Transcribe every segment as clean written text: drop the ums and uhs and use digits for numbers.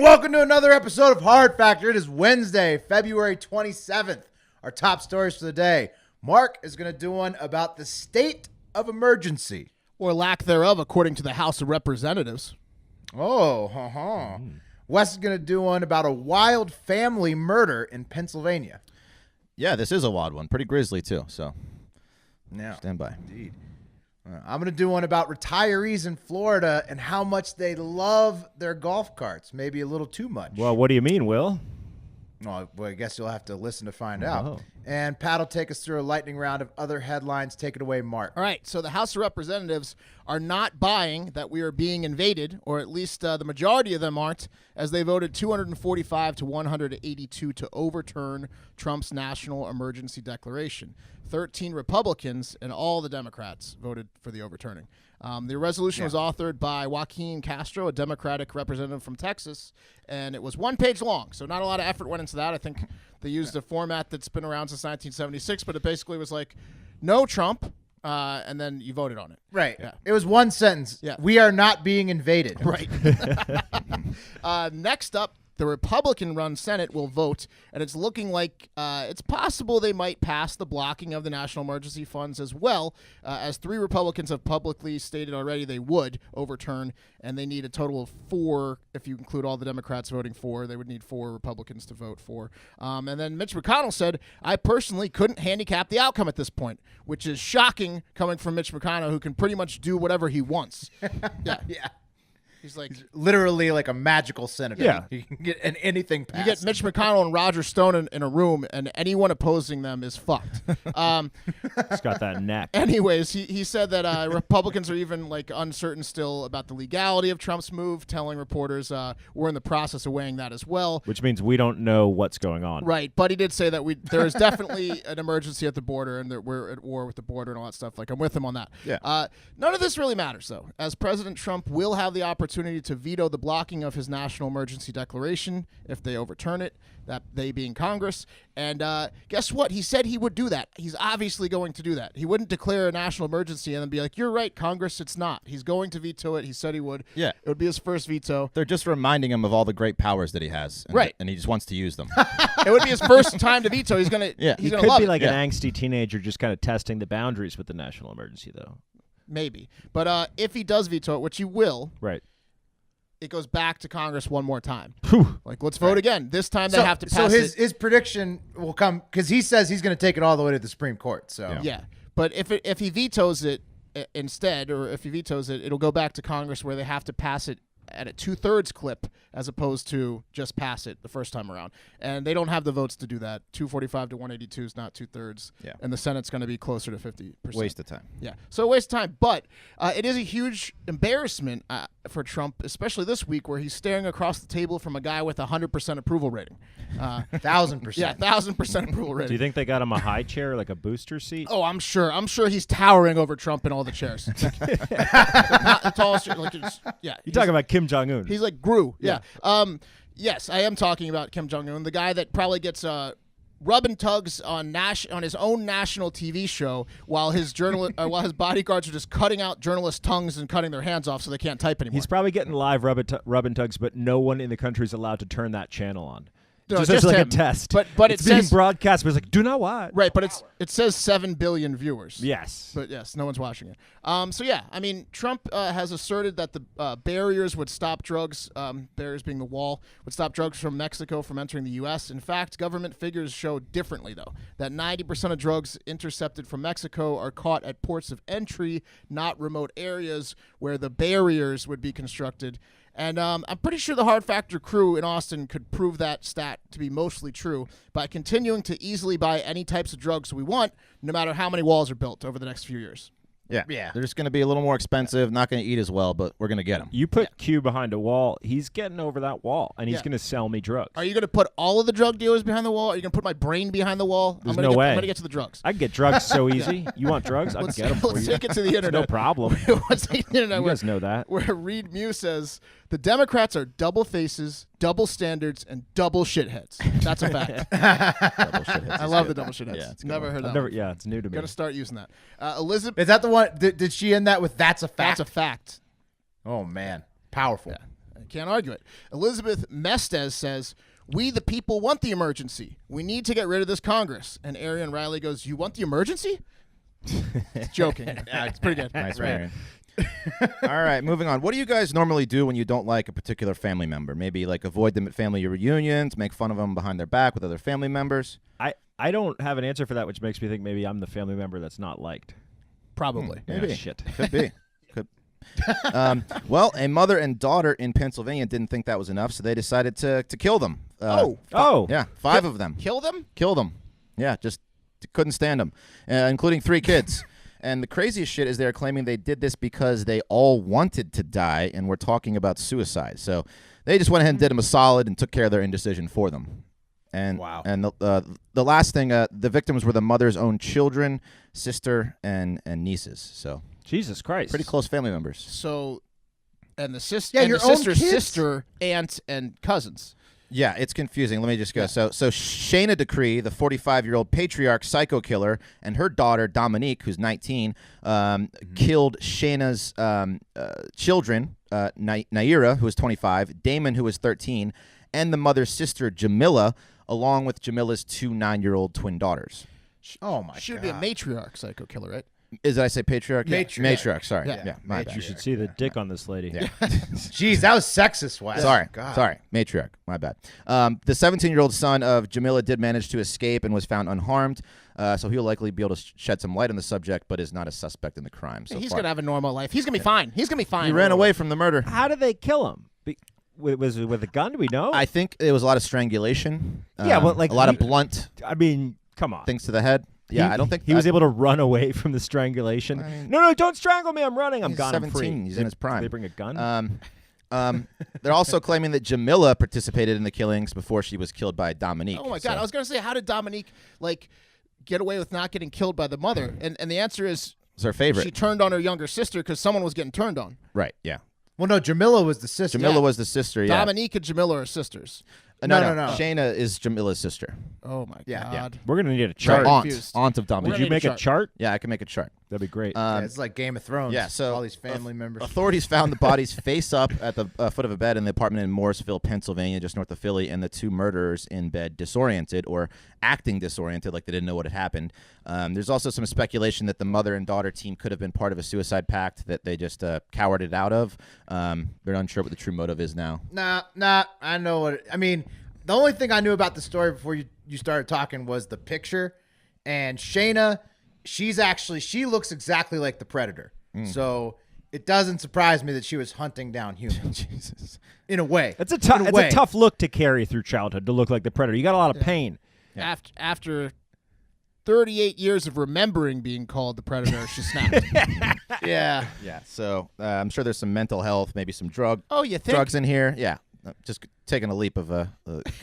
welcome to another episode of Hard Factor. It is Wednesday, February 27th. Our top stories for the day. Mark is going to do one about the state of emergency. Or lack thereof, according to the House of Representatives. Wes is going to do one about a wild family murder in Pennsylvania. Yeah, this is a wild one. Pretty grisly, too. So, Yeah, stand by. indeed. I'm going to do one about retirees in Florida and how much they love their golf carts. Maybe a little too much. Well, what do you mean, Will? Well, I guess you'll have to listen to find out. Oh. And Pat will take us through a lightning round of other headlines. Take it away, Mark. All right, so the House of Representatives are not buying that we are being invaded, or at least the majority of them aren't, as they voted 245 to 182 to overturn Trump's national emergency declaration. 13 Republicans and all the Democrats voted for the overturning. The resolution was authored by Joaquin Castro, a Democratic representative from Texas, and it was one page long, so not a lot of effort went into that. I think they used a format that's been around since 1976, but it basically was like, no Trump, and then you voted on it. Right. Yeah. It was one sentence. Yeah. We are not being invaded. Right. Next up, the Republican-run Senate will vote, and it's looking like it's possible they might pass the blocking of the national emergency funds as well, as 3 Republicans have publicly stated already they would overturn, and they need a total of 4, if you include all the Democrats voting for. They would need 4 Republicans to vote for. And then Mitch McConnell said, I personally couldn't handicap the outcome at this point, which is shocking coming from Mitch McConnell, who can pretty much do whatever he wants. Yeah. Yeah. He's like... Literally like a magical senator. Yeah. You can get anything passed. You get Mitch McConnell and Roger Stone in a room, and anyone opposing them is fucked. It's got that neck. Anyways, he said that Republicans are even like uncertain still about the legality of Trump's move, telling reporters we're in the process of weighing that as well. Which means we don't know what's going on. Right, but he did say that there is definitely an emergency at the border, and that we're at war with the border and all that stuff. Like, I'm with him on that. Yeah. None of this really matters, though, as President Trump will have the opportunity to veto the blocking of his national emergency declaration if they overturn it, that they being Congress. And guess what? He said he would do that. He's obviously going to do that. He wouldn't declare a national emergency and then be like, you're right, Congress, it's not. He's going to veto it. He said he would. Yeah. It would be his first veto. They're just reminding him of all the great powers that he has. And, Right. And he just wants to use them. It would be his first time to veto. He's going to Yeah. he's He gonna could love be it. like Yeah. an angsty teenager just kind of testing the boundaries with the national emergency, though. Maybe. But if he does veto it, which he will, Right. it goes back to Congress one more time. Whew. Like, let's vote again. This time they So, have to so pass it. his prediction will come because he says he's going to take it all the way to the Supreme Court. So Yeah, but if he vetoes it instead, or if he vetoes it, it'll go back to Congress where they have to pass it at a 2/3 clip as opposed to just pass it the first time around. And they don't have the votes to do that. 245 to 182 is not 2/3. Yeah. And the Senate's going to be closer to 50%. Waste of time. Yeah, so a waste of time. But it is a huge embarrassment for Trump, especially this week where he's staring across the table from a guy with a 100% approval rating. 1,000%. Yeah, 100% approval rating. Do you think they got him a high chair, like a booster seat? Oh, I'm sure. I'm sure he's towering over Trump in all the chairs. The tallest, like, yeah. You talking about Kim Jong-un? He's like Gru. Yeah. Yes, I am talking about Kim Jong-un, the guy that probably gets rub and tugs on his own national TV show while his while his bodyguards are just cutting out journalists' tongues and cutting their hands off so they can't type anymore. He's probably getting live rub and tugs, but no one in the country is allowed to turn that channel on. No, just as like him. a test. But it's it being says broadcast, but it's like, do not watch. right. But it says 7 billion viewers. Yes. But yes, no one's watching it. So yeah, I mean, Trump has asserted that the barriers would stop drugs, barriers being the wall, would stop drugs from Mexico from entering the U.S. In fact, government figures show differently, though, that 90% of drugs intercepted from Mexico are caught at ports of entry, not remote areas where the barriers would be constructed. And I'm pretty sure the Hard Factor crew in Austin could prove that stat to be mostly true by continuing to easily buy any types of drugs we want, no matter how many walls are built over the next few years. Yeah. Yeah. They're just going to be a little more expensive, not going to eat as well, but we're going to get them. You put Q behind a wall, he's getting over that wall, and he's Yeah. going to sell me drugs. Are you going to put all of the drug dealers behind the wall? Are you going to put my brain behind the wall? There's I'm gonna no way. I'm going to get to the drugs. I can get drugs so easy. You want drugs? I can get them for Let's you. take it to the internet. No problem. Let's take it to the internet You where, guys know that. where Reed Mew says, the Democrats are double faces, double standards, and double shitheads. That's a fact. Double shitheads I is love good. the double shitheads. Yeah, it's a good Never one. heard that. I've never, one. yeah, it's new to me. Got to start using that. Elizabeth, Is that the one? Did she end that with "That's a fact"? that's a fact. Oh man, powerful. I can't argue it. Elizabeth Mestez says, "We the people want the emergency. We need to get rid of this Congress." And Arian Riley goes, "You want the emergency?" It's joking. It's pretty good. Nice, Marion. All right, moving on. What do you guys normally do when you don't like a particular family member? Maybe like avoid them at family reunions, make fun of them behind their back with other family members? I don't have an answer for that, which makes me think maybe I'm the family member that's not liked. Probably. Maybe. Yeah, shit. Could be. Well, a mother and daughter in Pennsylvania didn't think that was enough, so they decided to kill them. Yeah, 5 of them. Kill them? Kill them. Yeah, just couldn't stand them, including 3 kids. And the craziest shit is they're claiming they did this because they all wanted to die and were talking about suicide. So they just went ahead and did them a solid and took care of their indecision for them. And Wow. And the last thing, the victims were the mother's own children, sister, and nieces. So Jesus Christ. pretty close family members. So, and the Yeah, your own sister's kids? sister, aunt, and cousins. Yeah, it's confusing. Let me just go. So Shayna Decree, the 45-year-old patriarch psycho killer, and her daughter Dominique, who's 19, killed Shayna's children, Naira, who was 25, Damon, who was 13, and the mother's sister Jamila, along with Jamila's 2 9-year-old twin daughters. Oh my She would God. be a matriarch psycho killer, right? Did I say patriarch? Yeah. Matriarch. Matriarch. Sorry. Yeah. Yeah. My Matriarch. bad. You should see the dick on this lady. Yeah. Jeez, that was sexist, Wes. Sorry. God. Sorry. Matriarch. My bad. The 17-year-old son of Jamila did manage to escape and was found unharmed. So he'll likely be able to shed some light on the subject, but is not a suspect in the crime. So He's far. going to have a normal life. He's going to be fine. He's going to be fine. He ran away from the murder. How did they kill him? Was it with a gun? Do we know? I think it was a lot of strangulation. Yeah, but, like, a lot of he- blunt I mean, come on. things to the head. Yeah, I don't think he was able to run away from the strangulation. No, don't strangle me. I'm running. I'm He's gone. I'm 17. free. He's in his prime. Did they bring a gun? They're also claiming that Jamila participated in the killings before she was killed by Dominique. Oh, my God. I was going to say, how did Dominique, get away with not getting killed by the mother? And the answer is It's her favorite. she turned on her younger sister because someone was getting turned on. Right, yeah. Well, no, Jamila was the sister. Jamila was the sister, yeah. Dominique and Jamila are sisters. No. No. Shayna is Jamila's sister. Oh, my Yeah. God. We're gonna need a Her chart. Right. aunt. Confused. Aunt of We're Dominique. Did gonna you need make a a chart? Yeah, I can make a chart. That'd be great. Yeah, it's like Game of Thrones. Yeah, so all these family members. Authorities found the bodies face up at the foot of a bed in the apartment in Morrisville, Pennsylvania, just north of Philly, and the 2 murderers in bed disoriented or acting disoriented, like they didn't know what had happened. There's also some speculation that the mother and daughter team could have been part of a suicide pact that they just cowarded out of. They're unsure what the true motive is now. Nah. I know what. I mean, the only thing I knew about the story before you started talking was the picture, and Shayna. She looks exactly like the Predator. So it doesn't surprise me that she was hunting down humans. Jesus. In a way. It's a tough look to carry through childhood to look like the Predator. You got a lot of pain. Yeah. After 38 years of remembering being called the Predator, she snapped. Yeah. Yeah, so I'm sure there's some mental health, maybe some drugs in here. Yeah, just taking a leap of a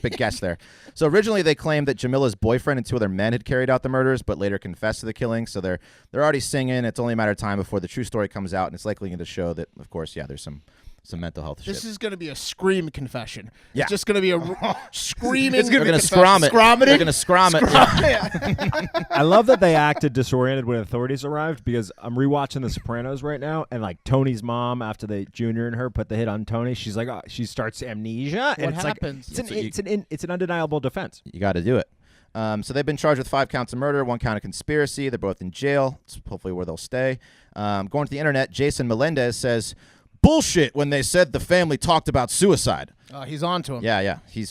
big guess there. So originally they claimed that Jamila's boyfriend and 2 other men had carried out the murders, but later confessed to the killing. So they're already singing. It's only a matter of time before the true story comes out, and it's likely going to show that, of course, yeah, there's some mental health shit. This is going to be a scream confession. Yeah. It's just going to be a screaming. It's gonna They're be going to scrom it. Scromming? They're going to scrom it. I love that they acted disoriented when authorities arrived because I'm rewatching The Sopranos right now, and like Tony's mom, after they Junior and her put the hit on Tony, she's like, she starts amnesia, and What it's happens? like it's an undeniable defense. You got to do it. So they've been charged with 5 counts of murder, 1 count of conspiracy. They're both in jail. It's hopefully where they'll stay. Going to the internet, Jason Melendez says, "Bullshit when they said the family talked about suicide." He's on to him. Yeah. He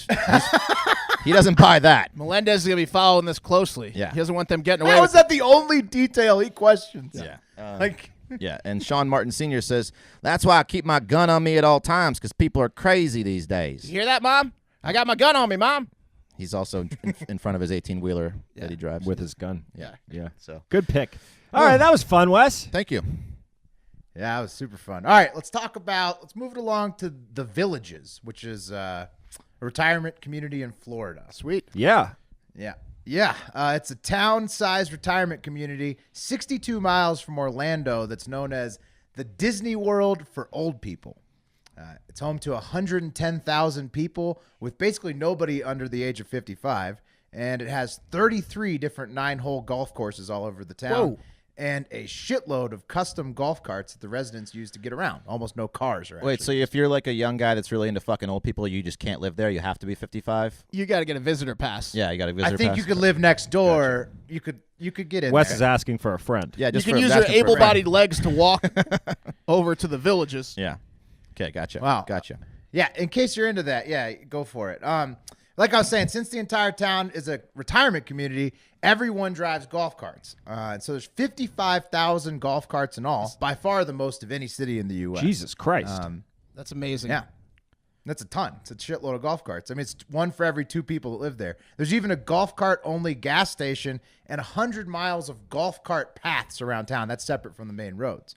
doesn't buy that. Melendez is going to be following this closely. Yeah. He doesn't want them getting away How with is that the only detail he questions? Yeah. Like, Yeah, and Sean Martin Sr. says, "That's why I keep my gun on me at all times, because people are crazy these days." You hear that, Mom? I got my gun on me, Mom. He's also in front of his 18-wheeler that he drives. With his gun. Yeah. So Good pick. All right, that was fun, Wes. thank you. yeah, that was super fun. All right, let's move it along to the Villages, which is a retirement community in Florida. Sweet. Yeah. Yeah. It's a town-sized retirement community 62 miles from Orlando that's known as the Disney World for old people. It's home to 110,000 people with basically nobody under the age of 55, and it has 33 different 9-hole golf courses all over the town. Whoa. and a shitload of custom golf carts that the residents use to get around. Almost no cars. Wait, so if you're like a young guy that's really into fucking old people, you just can't live there? You have to be 55? You got to get a visitor pass. Yeah, you got a visitor I think pass. you could live next door. Gotcha. You could get in Wes there. is asking for a friend. Yeah, You just can use your able-bodied legs to walk over to the villages. Yeah. Okay, gotcha. Wow. Gotcha. Yeah, in case you're into that, yeah, go for it. Like I was saying, since the entire town is a retirement community, everyone drives golf carts. And so there's 55,000 golf carts in all, by far the most of any city in the U.S. Jesus Christ. That's amazing. Yeah. That's a ton. It's a shitload of golf carts. I mean, it's one for every 2 people that live there. There's even a golf cart only gas station and 100 miles of golf cart paths around town. That's separate from the main roads.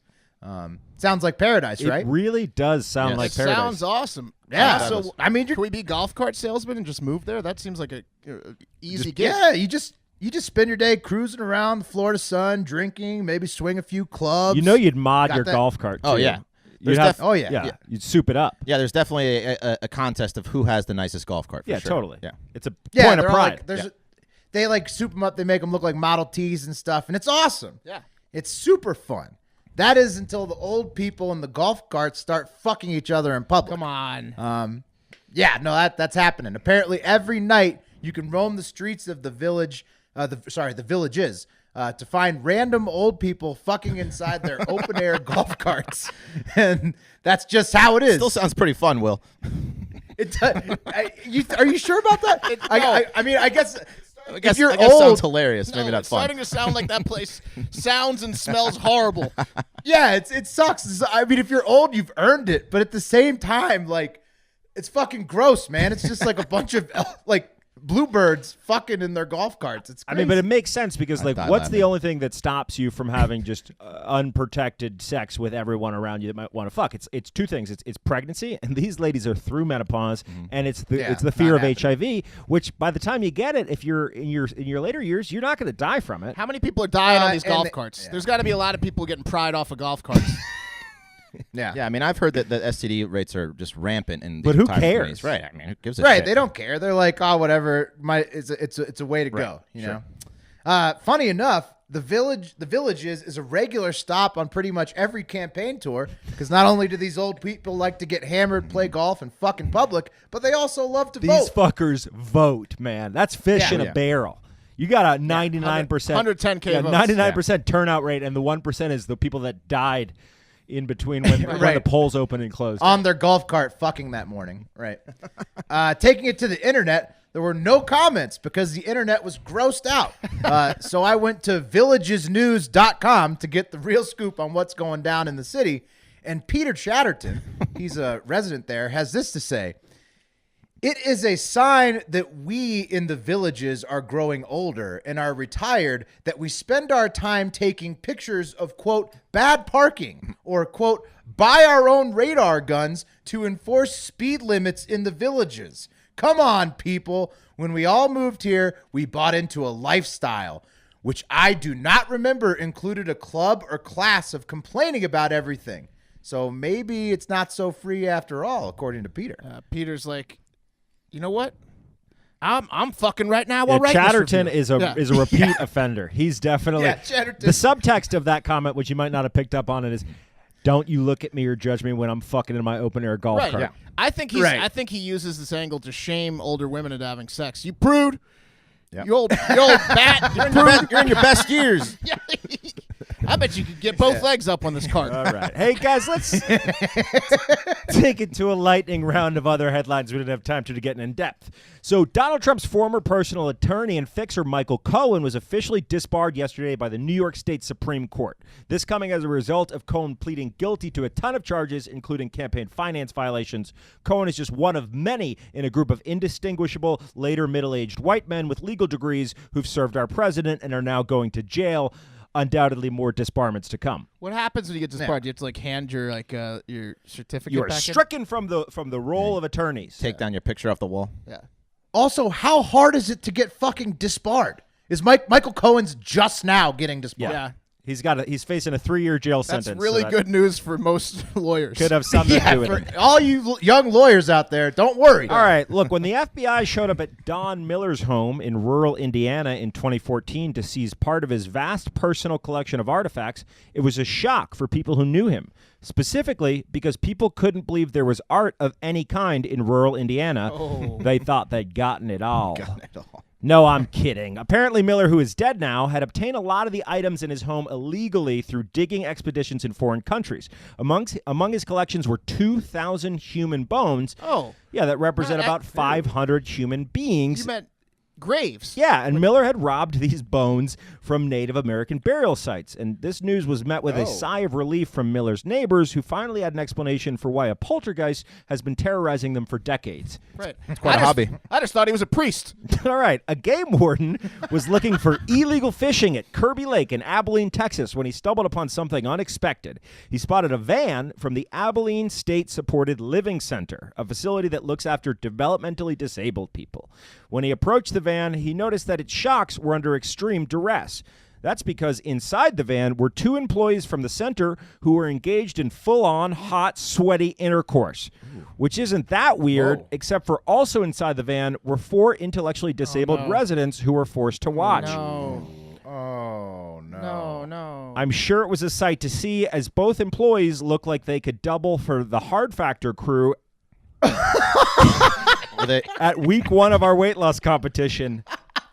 Sounds like paradise, right? It really does sound like It paradise. sounds awesome. Yeah. So, I mean, can we be golf cart salesmen and just move there? That seems like a easy gig. yeah, you just spend your day cruising around the Florida sun, drinking, maybe swing a few clubs. You know you'd mod Got your that- golf cart, Oh, too. yeah. You'd There's have, Oh, yeah. You'd soup it up. Yeah, there's definitely a contest of who has the nicest golf cart. For Yeah, sure. totally. Yeah. It's a Yeah, point of they're all pride. like, they like soup them up. They make them look like Model Ts and stuff, and it's awesome. Yeah. It's super fun. That is until the old people in the golf carts start fucking each other in public. Come on. Yeah, no, that's happening. Apparently, every night you can roam the streets of the village, the villages, to find random old people fucking inside their open air golf carts, and that's just how it is. Still sounds pretty fun, Will. Are you sure about that? I mean, I guess. If you're I guess old, sounds hilarious. Maybe No, not it's fun. starting to sound like that place sounds and smells horrible. yeah, it sucks. I mean, if you're old, you've earned it, but at the same time, like, it's fucking gross, man. It's just like a bunch of like bluebirds fucking in their golf carts. It's I crazy. mean, but it makes sense because, like, die what's the laughing. only thing that stops you from having just unprotected sex with everyone around you that might want to fuck? It's 2 things. It's pregnancy, and these ladies are through menopause, and it's the fear of not HIV, which by the time you get it, if you're in your later years, you're not going to die from it. How many people are dying on these and golf they- carts? yeah. There's got to be a lot of people getting pried off of golf carts. yeah. Yeah, I mean, I've heard that the STD rates are just rampant in these But who retirement cares? communities. Right. I mean, who gives a Right, shit? they don't care. They're like, oh, whatever. It's a way to go. You know. Funny enough, the villages is a regular stop on pretty much every campaign tour because not only do these old people like to get hammered, play golf, and fuck in public, but they also love to These vote. fuckers vote, man. That's fish Yeah. in a Yeah. barrel. You got a 99%, 110K votes. 99% turnout rate, and the 1% is the people that died in between when the Right. polls open and closed. On their golf cart fucking that morning. Right. Taking it to the internet, there were no comments because the internet was grossed out. So I went to villagesnews.com to get the real scoop on what's going down in the city. And Peter Chatterton, he's a resident there, has this to say. It is a sign that we in the villages are growing older and are retired that we spend our time taking pictures of, quote, bad parking or, quote, buy our own radar guns to enforce speed limits in the villages. Come on, people. When we all moved here, we bought into a lifestyle, which I do not remember included a club or class of complaining about everything. So maybe it's not so free after all, according to Peter. Peter's like, you know what? I'm fucking right now. Yeah, I'll write this Chatterton review. is a Yeah. is a repeat offender. He's definitely Yeah, Chatterton. the subtext of that comment, which you might not have picked up on, it is, "Don't you look at me or judge me when I'm fucking in my open air golf Right. cart." Yeah. I think he's. Right. I think he uses this angle to shame older women into having sex. You prude. Yep. You old bat. You prude. You're in your best years. Yeah. I bet you could get both legs up on this cart. All right. Hey, guys, let's take it to a lightning round of other headlines we didn't have time to get in depth. So Donald Trump's former personal attorney and fixer, Michael Cohen, was officially disbarred yesterday by the New York State Supreme Court. This coming as a result of Cohen pleading guilty to a ton of charges, including campaign finance violations. Cohen is just one of many in a group of indistinguishable, later middle-aged white men with legal degrees who've served our president and are now going to jail. Undoubtedly more disbarments to come. What happens when you get disbarred? Do you have to like hand your your certificate You are back in? stricken from the roll of attorneys. Take down your picture off the wall. Yeah. Also, how hard is it to get fucking disbarred? Is Michael Cohen's just now getting disbarred? Yeah. He's facing a 3-year jail That's sentence. really so that good news for most lawyers. Could have something to Yeah, do with for it. all you young lawyers out there, don't worry. All right, look, when the FBI showed up at Don Miller's home in rural Indiana in 2014 to seize part of his vast personal collection of artifacts, it was a shock for people who knew him, specifically because people couldn't believe there was art of any kind in rural Indiana. Oh. They thought they'd gotten it all. Got it all. No, I'm kidding. Apparently, Miller, who is dead now, had obtained a lot of the items in his home illegally through digging expeditions in foreign countries. Among his collections were 2,000 human bones. Oh. Yeah, that represent about 500 human beings. You meant graves. Yeah, and Miller had robbed these bones from Native American burial sites. And this news was met with a sigh of relief from Miller's neighbors, who finally had an explanation for why a poltergeist has been terrorizing them for decades. Right. It's quite a hobby. I just thought he was a priest. All right, a game warden was looking for illegal fishing at Kirby Lake in Abilene, Texas, when he stumbled upon something unexpected. He spotted a van from the Abilene State Supported Living Center, a facility that looks after developmentally disabled people. When he approached the van, he noticed that its shocks were under extreme duress. That's because inside the van were 2 employees from the center who were engaged in full-on, hot, sweaty intercourse, which isn't that weird, except for also inside the van were 4 intellectually disabled residents who were forced to watch. No. Oh, no. No. I'm sure it was a sight to see, as both employees looked like they could double for the Hard Factor crew Were they? at week 1 of our weight loss competition.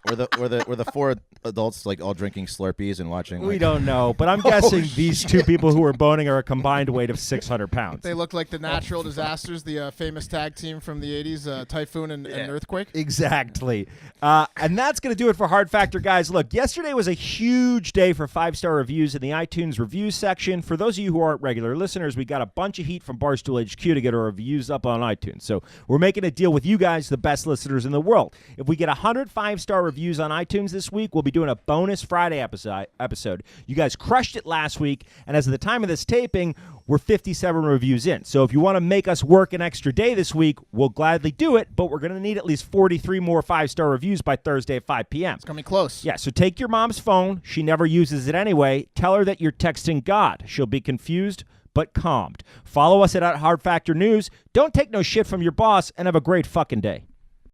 Were the 4 adults like all drinking Slurpees and watching? We Like, don't know, but I'm guessing these 2 people who were boning are a combined weight of 600 pounds. They look like the Natural Disasters, the famous tag team from the 80s, Typhoon and Earthquake. Exactly. And that's going to do it for Hard Factor, guys. Look, yesterday was a huge day for 5-star reviews in the iTunes reviews section. For those of you who aren't regular listeners, we got a bunch of heat from Barstool HQ to get our reviews up on iTunes. So we're making a deal with you guys, the best listeners in the world. If we get 100 5-star reviews on iTunes this week, we'll be doing a bonus Friday episode. You guys crushed it last week, and as of the time of this taping, we're 57 reviews in. So if you want to make us work an extra day this week, we'll gladly do it, but we're going to need at least 43 more 5-star reviews by Thursday at 5 p.m. It's coming close. Yeah, so take your mom's phone. She never uses it anyway. Tell her that you're texting God. She'll be confused but calmed. Follow us at Hard Factor News. Don't take no shit from your boss, and have a great fucking day.